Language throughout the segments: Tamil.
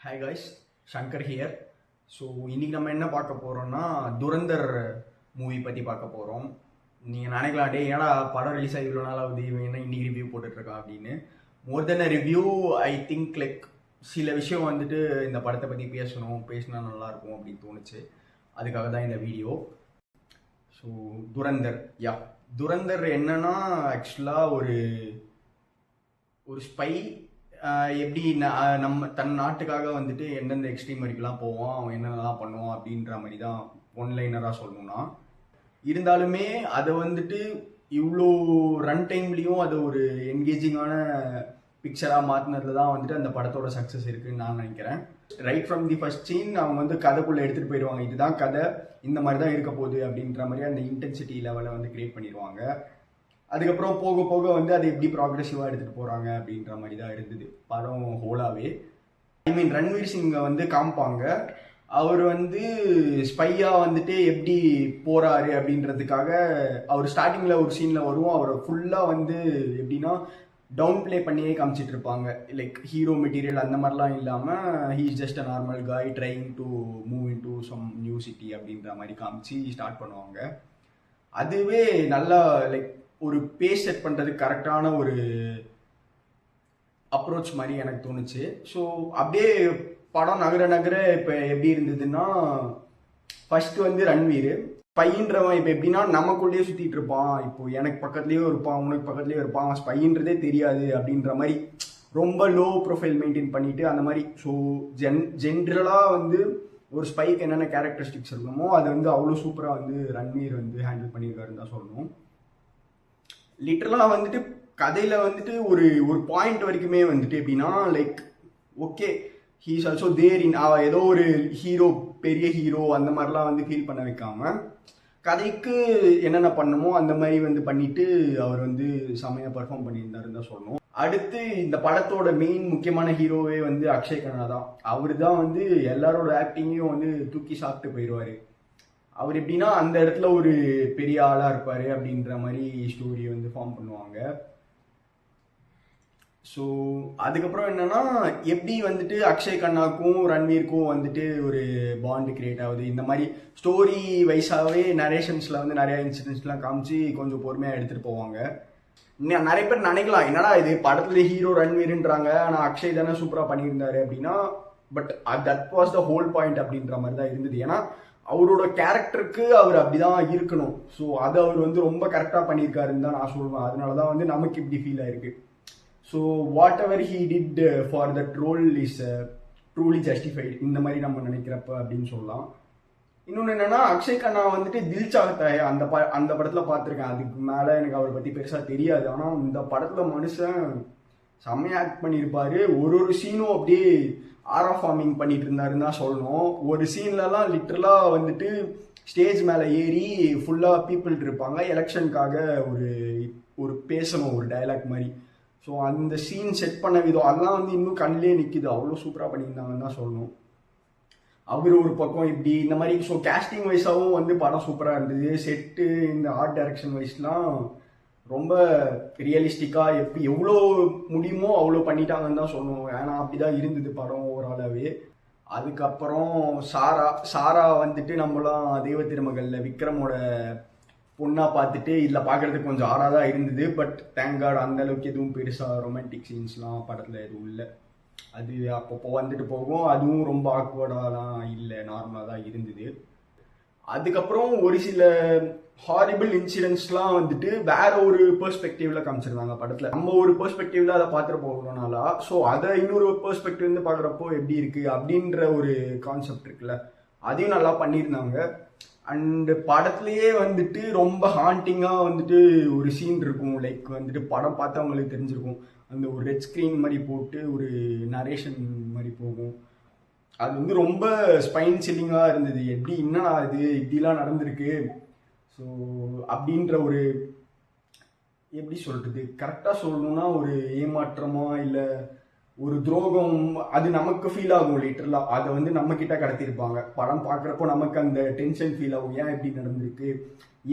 Hi guys, Shankar here. So இன்றைக்கி நம்ம என்ன பார்க்க போகிறோம்னா துரந்தர் மூவி பற்றி பார்க்க போகிறோம். நீங்கள் நினைக்கலாம், டே ஏன்னா படம் ரிலீஸ் ஆகி இவ்வளோ நாள் ஆகுது, இவன் என்ன இன்றைக்கி ரிவ்யூ போட்டுட்ருக்கான் அப்படின்னு. மோர் தென் அ ரிவ்யூ, ஐ திங்க் லைக் சில விஷயம் வந்துட்டு இந்த படத்தை பற்றி பேசினா நல்லாயிருக்கும் அப்படின்னு தோணுச்சு. அதுக்காக தான் இந்த வீடியோ. ஸோ துரந்தர் என்னன்னா ஆக்சுவலாக ஒரு ஸ்பை எப்படி நம்ம தன் நாட்டுக்காக வந்துட்டு எந்தெந்த எக்ஸ்ட்ரீம் வரைக்கும்லாம் போவான், அவன் என்னென்னலாம் பண்ணுவான் அப்படின்ற மாதிரி தான் ஒன்லைனராக சொல்லணும்னா. இருந்தாலுமே அதை வந்துட்டு இவ்வளோ ரன் டைம்லேயும் அது ஒரு என்கேஜிங்கான பிக்சராக மாற்றினதுல தான் வந்துட்டு அந்த படத்தோட சக்ஸஸ் இருக்குதுன்னு நான் நினைக்கிறேன். Right from the first scene அவங்க வந்து கதைக்குள்ளே எடுத்துகிட்டு போயிடுவாங்க. இதுதான் கதை, இந்த மாதிரி தான் இருக்க போகுது அப்படின்ற மாதிரி அந்த இன்டென்சிட்டி லெவலை வந்து கிரியேட் பண்ணிடுவாங்க. அதுக்கப்புறம் போக போக வந்து அதை எப்படி ப்ராக்ரெசிவாக எடுத்துகிட்டு போகிறாங்க அப்படின்ற மாதிரி தான் இருந்தது படம் ஹோலாவே. ரன்வீர் சிங்கை வந்து காமிப்பாங்க. அவர் வந்து ஸ்பையாக வந்துட்டு எப்படி போகிறாரு அப்படின்றதுக்காக அவர் ஸ்டார்டிங்கில் ஒரு சீனில் வரும். அவர் ஃபுல்லாக வந்து எப்படின்னா டவுன் பிளே பண்ணியே காமிச்சிட்டு இருப்பாங்க. லைக் ஹீரோ மெட்டீரியல் அந்த மாதிரிலாம் இல்லாமல் he is just a normal guy trying to move into some new city அப்படின்ற மாதிரி காமிச்சு ஸ்டார்ட் பண்ணுவாங்க. அதுவே நல்லா லைக் ஒரு பேஸ் செட் பண்ணுறதுக்கு கரெக்டான ஒரு அப்ரோச் மாதிரி எனக்கு தோணுச்சு. ஸோ அப்படியே படம் நகர இப்போ எப்படி இருந்ததுன்னா, ஃபர்ஸ்ட் வந்து ரன்வீர் ஸ்பைன்றவன் இப்போ எப்படின்னா நமக்குள்ளேயே சுற்றிட்டு இருப்பான். இப்போ எனக்கு பக்கத்துலேயும் இருப்பான், உனக்கு பக்கத்துலேயும் இருப்பான், ஸ்பைன்றதே தெரியாது அப்படின்ற மாதிரி ரொம்ப லோ ப்ரொஃபைல் மெயின்டைன் பண்ணிட்டு அந்த மாதிரி. ஸோ ஜென்ரலாக வந்து ஒரு ஸ்பைக்கு என்னென்ன கேரக்டரிஸ்டிக்ஸ் இருக்கணுமோ அது வந்து அவ்வளோ சூப்பராக வந்து ரன்வீர் வந்து ஹேண்டில் பண்ணியிருக்காருன்னு தான் சொல்லணும். லிட்டரலாக வந்துட்டு கதையில் வந்துட்டு ஒரு பாயிண்ட் வரைக்குமே வந்துட்டு எப்படின்னா like okay he is also there in ஏதோ ஒரு ஹீரோ, பெரிய ஹீரோ அந்த மாதிரிலாம் வந்து ஃபீல் பண்ண வைக்காம கதைக்கு என்னென்ன பண்ணணுமோ அந்த மாதிரி வந்து பண்ணிட்டு அவர் வந்து செம்மையாக பர்ஃபார்ம் பண்ணியிருந்தாருன்னு தான் சொல்லணும். அடுத்து இந்த படத்தோட மெயின் முக்கியமான ஹீரோவே வந்து அக்ஷய் கண்ணா தான். அவர் தான் வந்து எல்லாரோட ஆக்டிங்கையும் வந்து தூக்கி சாப்பிட்டு போயிடுவார். அவர் எப்படின்னா அந்த இடத்துல ஒரு பெரிய ஆளாக இருப்பார் அப்படின்ற மாதிரி ஸ்டோரியை வந்து ஃபார்ம் பண்ணுவாங்க. ஸோ அதுக்கப்புறம் என்னன்னா எப்படி வந்துட்டு அக்ஷய் கண்ணாக்கும் ரன்வீருக்கும் வந்துட்டு ஒரு பாண்டு கிரியேட் ஆகுது. இந்த மாதிரி ஸ்டோரி வைஸாகவே நரேஷன்ஸில் வந்து நிறைய இன்சிடென்ட்ஸ்லாம் காமிச்சு கொஞ்சம் பொறுமையாக எடுத்துகிட்டு போவாங்க. நிறைய பேர் நினைக்கலாம், என்னடா இது படத்துல ஹீரோ ரன்வீர்ன்றாங்க, ஆனால் அக்ஷய் தானே சூப்பராக பண்ணியிருந்தாரு அப்படின்னா. But that was the whole point அப்படின்ற மாதிரி தான் இருந்தது. ஏன்னா அவரோட கேரக்டருக்கு அவர் அப்படிதான் இருக்கணும். ஸோ அதை அவர் வந்து ரொம்ப கரெக்டாக பண்ணியிருக்காருன்னு தான் நான் சொல்லுவேன். அதனால தான் வந்து நமக்கு இப்படி ஃபீல் ஆயிருக்கு. So whatever he did for that role is truly justified இந்த மாதிரி நம்ம நினைக்கிறப்ப அப்படின்னு சொல்லலாம். இன்னொன்று என்னன்னா, அக்ஷய் கண்ணா வந்துட்டு தில் சாகத்தாயே அந்த படத்தில் பார்த்துருக்கேன். அதுக்கு மேலே எனக்கு அவரை பற்றி பெருசாக தெரியாது. ஆனால் இந்த படத்தில் மனுஷன் செம்மையாக ஆக்ட் பண்ணியிருப்பாரு. ஒரு சீனும் அப்படியே ஆரா ஃபார்மிங் பண்ணிட்டு இருந்தாருன்னு தான் சொல்லணும். ஒரு சீன்லலாம் லிட்டரலாக வந்துட்டு ஸ்டேஜ் மேலே ஏறி ஃபுல்லாக பீப்புள் இருப்பாங்க, எலெக்ஷனுக்காக ஒரு பேசணும், ஒரு டைலாக் மாதிரி. ஸோ அந்த சீன் செட் பண்ண விதம் அதெல்லாம் வந்து இன்னும் கண்ணிலே நிற்கிது. அவ்வளோ சூப்பராக பண்ணியிருந்தாங்கன்னு தான் சொல்லணும். அவர் ஒரு பக்கம் இப்படி இந்த மாதிரி. ஸோ கேஸ்டிங் வைஸாகவும் வந்து படம் சூப்பராக இருந்தது. செட்டு இந்த ஆர்ட் டைரக்ஷன் வைஸ்லாம் ரொம்ப ரியலிஸ்டிக்காக எவ்வளோ முடியுமோ அவ்வளோ பண்ணிட்டாங்கன்னு தான் சொல்லணும். ஏன்னா அப்படிதான் இருந்தது படம் ஓவராலாகவே. அதுக்கப்புறம் சாரா வந்துட்டு நம்மளாம் தெய்வ திருமகளில் விக்ரமோட பொண்ணாக பார்த்துட்டு இதில் பார்க்குறதுக்கு கொஞ்சம் ஆடாக தான் இருந்தது. பட் தேங்க் காட் அந்த அளவுக்கு எதுவும் பெருசாக ரொமான்டிக் சீன்ஸ்லாம் படத்தில் எதுவும் இல்லை. அது அப்பப்போ வந்துட்டு போகும். அதுவும் ரொம்ப ஆக்வர்டாலாம் இல்லை, நார்மலாக தான் இருந்தது. அதுக்கப்புறம் ஒரு சில ஹாரிபிள் இன்சிடென்ட்ஸ்லாம் வந்துட்டு வேற ஒரு பெர்ஸ்பெக்டிவ்ல காமிச்சிருந்தாங்க படத்துல. நம்ம ஒரு பெர்ஸ்பெக்டிவ்ல அதை பார்த்துட்டு போகிறோம்னாலா, ஸோ அதை இன்னொரு பெர்ஸ்பெக்டிவ் வந்து பார்க்குறப்போ எப்படி இருக்கு அப்படின்ற ஒரு கான்செப்ட் இருக்குல்ல, அதையும் நல்லா பண்ணியிருந்தாங்க. அண்ட் படத்துலயே வந்துட்டு ரொம்ப ஹாண்டிங்காக வந்துட்டு ஒரு சீன் இருக்கும். லைக் வந்துட்டு படம் பார்த்து அவங்களுக்கு தெரிஞ்சிருக்கும். அந்த ஒரு ரெட் ஸ்க்ரீன் மாதிரி போட்டு ஒரு நரேஷன் மாதிரி போகும். அது வந்து ரொம்ப ஸ்பைன் சில்லிங்காக இருந்தது. எப்படி என்னடா இது இப்படிலாம் நடந்திருக்கு. ஸோ அப்படின்ற ஒரு எப்படி சொல்கிறது, கரெக்டாக சொல்லணும்னா ஒரு ஏமாற்றமா இல்லை ஒரு துரோகம் அது நமக்கு ஃபீல் ஆகும். லிட்டரலாக அதை வந்து நம்மக்கிட்ட கடத்திருப்பாங்க. படம் பார்க்குறப்போ நமக்கு அந்த டென்ஷன் ஃபீல் ஆகும். ஏன் இப்படி நடந்திருக்கு,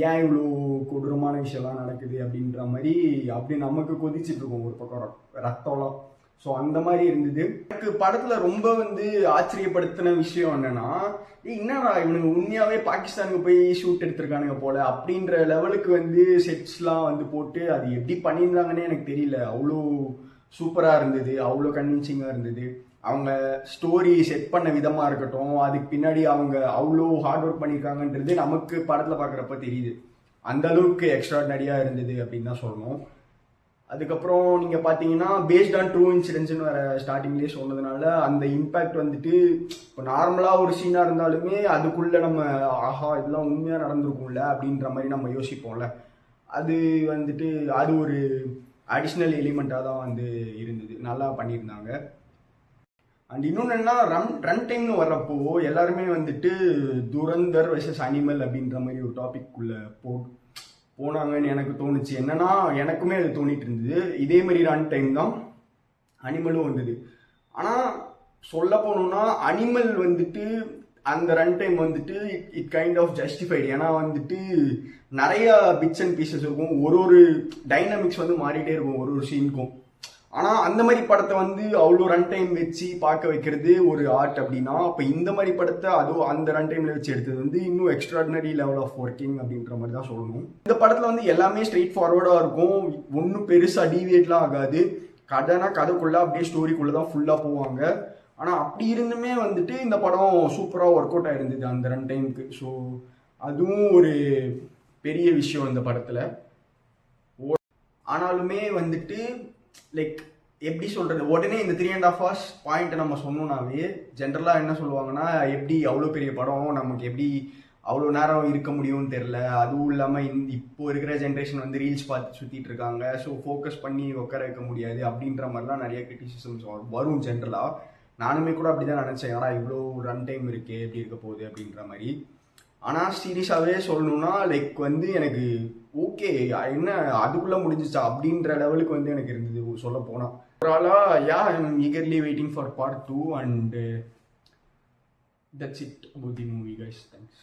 ஏன் இவ்வளோ கொடூரமான விஷயம்லாம் நடக்குது அப்படின்ற மாதிரி அப்படி நமக்கு கொதிச்சுட்டு இருக்கும் ஒரு பக்கம் ரத்தம்லாம். ஸோ அந்த மாதிரி இருந்தது. எனக்கு படத்துல ரொம்ப வந்து ஆச்சரியப்படுத்தின விஷயம் என்னன்னா, என்னடா இவனுக்கு உண்மையாவே பாகிஸ்தானுக்கு போய் ஷூட் எடுத்திருக்கானுங்க போல அப்படின்ற லெவலுக்கு வந்து செட்ஸ்லாம் வந்து போட்டு அது எப்படி பண்ணியிருந்தாங்கன்னே எனக்கு தெரியல. அவ்வளோ சூப்பராக இருந்தது, அவ்வளோ கன்வின்சிங்காக இருந்தது. அவங்க ஸ்டோரி செட் பண்ண விதமாக இருக்கட்டும், அதுக்கு பின்னாடி அவங்க அவ்வளோ ஹார்ட் ஒர்க் பண்ணியிருக்காங்கன்றது நமக்கு படத்தில் பார்க்குறப்ப தெரியுது. அந்த அளவுக்கு எக்ஸ்ட்ராடனரியாக இருந்தது அப்படின்னு தான் சொல்லணும். அதுக்கப்புறம் நீங்கள் பார்த்தீங்கன்னா பேஸ்ட் ஆன் ட்ரூ இன்சிடென்ட்ஸ்னு வர ஸ்டார்டிங்லேயே சொன்னதுனால அந்த இம்பேக்ட் வந்துட்டு இப்போ நார்மலாக ஒரு சீனாக இருந்தாலுமே அதுக்குள்ளே நம்ம ஆஹா இதெல்லாம் உண்மையாக நடந்திருக்கும்ல அப்படின்ற மாதிரி நம்ம யோசிப்போம்ல. அது வந்துட்டு அது ஒரு அடிஷ்னல் எலிமெண்ட்டாக தான் வந்து இருந்தது. நல்லா பண்ணியிருந்தாங்க. அண்ட் இன்னொன்று என்ன, ரன் டைம்னு வர்றப்போ எல்லாருமே வந்துட்டு துரந்தர் வெர்சஸ் அனிமல் அப்படின்ற மாதிரி ஒரு டாபிக் உள்ள போனாங்கன்னு எனக்கு தோணுச்சு. என்னன்னா எனக்குமே அது தோணிட்டு இருந்தது. இதே மாதிரி ரன் டைம் தான் அனிமலும் வந்தது. ஆனால் சொல்ல போனோம்னா அனிமல் வந்துட்டு அந்த ரன் டைம் வந்துட்டு இட் கைண்ட் ஆஃப் ஜஸ்டிஃபைடு. ஏன்னா வந்துட்டு நிறைய பிட்ஸ் அண்ட் பீசஸ் இருக்கும், ஒரு டைனமிக்ஸ் வந்து மாறிட்டே இருக்கும் ஒரு சீனுக்கும். ஆனால் அந்த மாதிரி படத்தை வந்து அவ்வளோ ரன் டைம் வச்சு பார்க்க வைக்கிறது ஒரு ஆர்ட் அப்படின்னா, அப்போ இந்த மாதிரி படத்தை அதுவும் அந்த ரன் டைமில் வச்சு எடுத்தது வந்து இன்னும் எக்ஸ்ட்ராடினரி லெவல் ஆஃப் ஒர்க்கிங் அப்படின்ற மாதிரி தான் சொல்லணும். இந்த படத்தில் வந்து எல்லாமே ஸ்ட்ரெயிட் ஃபார்வர்டாக இருக்கும், ஒன்றும் பெருசாக டீவியேட்லாம் ஆகாது. கதைனா கதைக்குள்ளே அப்படியே ஸ்டோரிக்குள்ளே தான் ஃபுல்லாக போவாங்க. ஆனால் அப்படி இருந்துமே வந்துட்டு இந்த படம் சூப்பராக ஒர்க் அவுட் ஆயிருந்தது அந்த ரன் டைமுக்கு. ஸோ அதுவும் ஒரு பெரிய விஷயம் இந்த படத்தில். ஆனாலுமே வந்துட்டு லைக் எப்படி சொல்கிறது, உடனே இந்த 3.5 hours பாயிண்ட்டை நம்ம சொன்னோம்னாவே ஜென்ரலாக என்ன சொல்லுவாங்கன்னா, எப்படி அவ்வளோ பெரிய படம் நமக்கு எப்படி அவ்வளோ நேரம் இருக்க முடியும்னு தெரில. அதுவும் இல்லாமல் இப்போ இருக்கிற ஜென்ரேஷன் வந்து ரீல்ஸ் பார்த்து சுற்றிட்டு இருக்காங்க, ஸோ ஃபோக்கஸ் பண்ணி உட்கார வைக்க முடியாது அப்படின்ற மாதிரிலாம் நிறைய கிரிட்டிசிசம்ஸ் வரும் ஜென்ரலாக. நானுமே கூட அப்படி தான் நினச்சேன், ஏன்னா இவ்வளோ ரன் டைம் இருக்கே எப்படி இருக்க போகுது அப்படின்ற மாதிரி. ஆனால் சீரியஸாகவே சொல்லணும்னா லைக் வந்து எனக்கு ஓகே என்ன அதுக்குள்ளே முடிஞ்சிச்சா அப்படின்ற லெவலுக்கு வந்து எனக்கு இருந்தது சொல்ல போனால். ஓவராலாக yeah I am eagerly waiting for part 2 and that's it about the movie guys. Thanks.